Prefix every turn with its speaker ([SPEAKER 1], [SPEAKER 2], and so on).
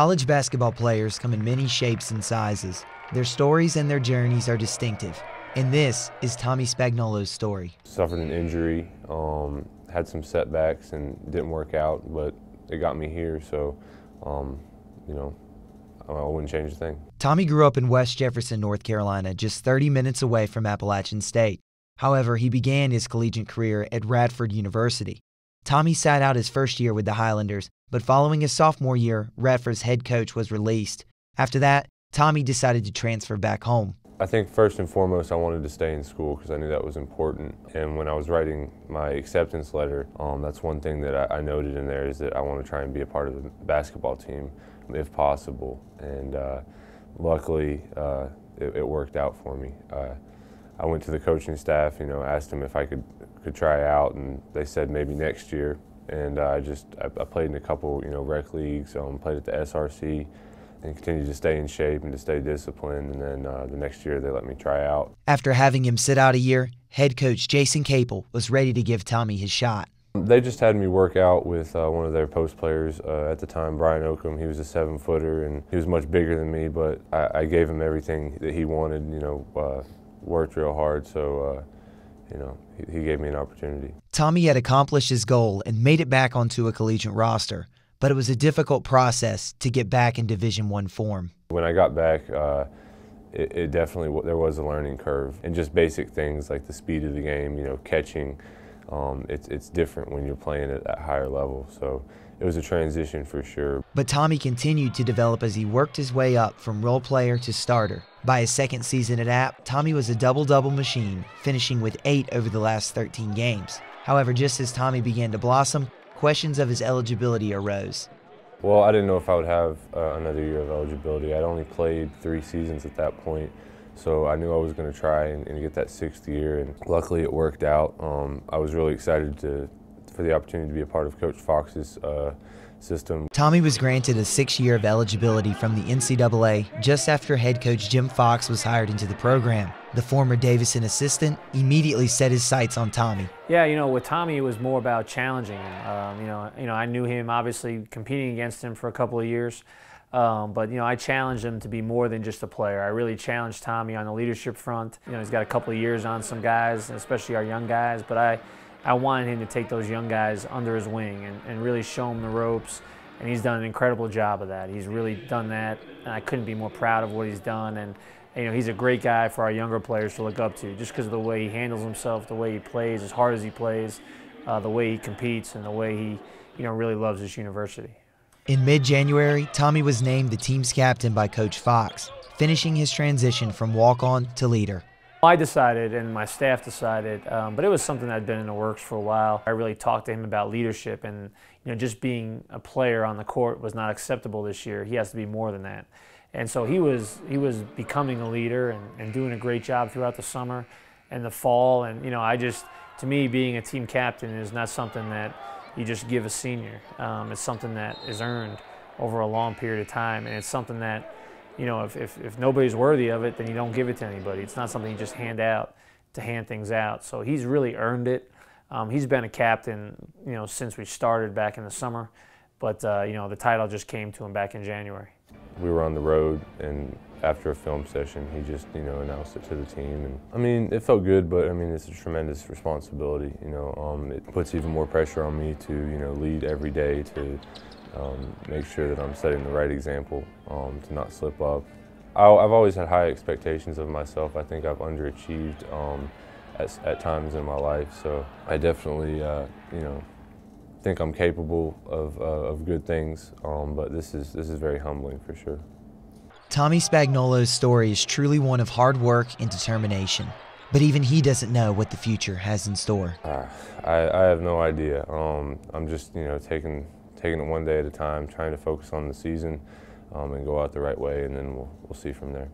[SPEAKER 1] College basketball players come in many shapes and sizes. Their stories and their journeys are distinctive. And this is Tommy Spagnolo's story.
[SPEAKER 2] Suffered an injury, had some setbacks and didn't work out, but it got me here, so, you know, I wouldn't change a thing.
[SPEAKER 1] Tommy grew up in West Jefferson, North Carolina, just 30 minutes away from Appalachian State. However, he began his collegiate career at Radford University. Tommy sat out his first year with the Highlanders, but following his sophomore year, Radford's head coach was released. After that, Tommy decided to transfer back home.
[SPEAKER 2] I think first and foremost I wanted to stay in school because I knew that was important. And when I was writing my acceptance letter, that's one thing that I noted in there is that I want to try and be a part of the basketball team if possible. And luckily it worked out for me. I went to the coaching staff, asked them if I could try out, and they said maybe next year. And I played in a couple, rec leagues, played at the SRC, and continued to stay in shape and to stay disciplined. And then the next year they let me try out.
[SPEAKER 1] After having him sit out a year, head coach Jason Capel was ready to give Tommy his shot.
[SPEAKER 2] They just had me work out with one of their post players at the time, Brian Oakham. He was a 7-footer, and he was much bigger than me, but I gave him everything that he wanted, worked real hard, so he gave me an opportunity.
[SPEAKER 1] Tommy had accomplished his goal and made it back onto a collegiate roster, but it was a difficult process to get back in Division I form.
[SPEAKER 2] When I got back, it definitely, there was a learning curve, and just basic things like the speed of the game, catching. It's different when you're playing at that higher level, so it was a transition for sure.
[SPEAKER 1] But Tommy continued to develop as he worked his way up from role player to starter. By his second season at App, Tommy was a double-double machine, finishing with 8 over the last 13 games. However, just as Tommy began to blossom, questions of his eligibility arose.
[SPEAKER 2] Well, I didn't know if I would have another year of eligibility. I'd only played 3 seasons at that point, so I knew I was going to try and get that 6th year, and luckily it worked out. I was really excited for the opportunity to be a part of Coach Fox's system.
[SPEAKER 1] Tommy was granted a 6th year of eligibility from the NCAA just after head coach Jim Fox was hired into the program. The former Davison assistant immediately set his sights on Tommy.
[SPEAKER 3] Yeah, with Tommy it was more about challenging him. I knew him, obviously competing against him for a couple of years. But I challenged him to be more than just a player. I really challenged Tommy on the leadership front. He's got a couple of years on some guys, especially our young guys, but I wanted him to take those young guys under his wing and really show them the ropes, and he's done an incredible job of that. He's really done that, and I couldn't be more proud of what he's done. And he's a great guy for our younger players to look up to, just because of the way he handles himself, the way he plays, as hard as he plays, the way he competes, and the way he really loves his university.
[SPEAKER 1] In mid-January, Tommy was named the team's captain by Coach Fox, finishing his transition from walk-on to leader.
[SPEAKER 3] I decided, and my staff decided, but it was something that had been in the works for a while. I really talked to him about leadership, and just being a player on the court was not acceptable this year. He has to be more than that. And so he was becoming a leader and doing a great job throughout the summer and the fall. And to me, being a team captain is not something that you just give a senior. It's something that is earned over a long period of time, and it's something that, if nobody's worthy of it, then you don't give it to anybody. It's not something you just hand out to hand things out. So he's really earned it. He's been a captain, since we started back in the summer, but the title just came to him back in January.
[SPEAKER 2] We were on the road, and after a film session, he just, announced it to the team. And it felt good, but it's a tremendous responsibility. It puts even more pressure on me to, lead every day, to make sure that I'm setting the right example, to not slip up. I've always had high expectations of myself. I think I've underachieved at times in my life, so I definitely, think I'm capable of good things, but this is very humbling for sure.
[SPEAKER 1] Tommy Spagnolo's story is truly one of hard work and determination, but even he doesn't know what the future has in store.
[SPEAKER 2] I have no idea. I'm just taking it one day at a time, trying to focus on the season and go out the right way, and then we'll see from there.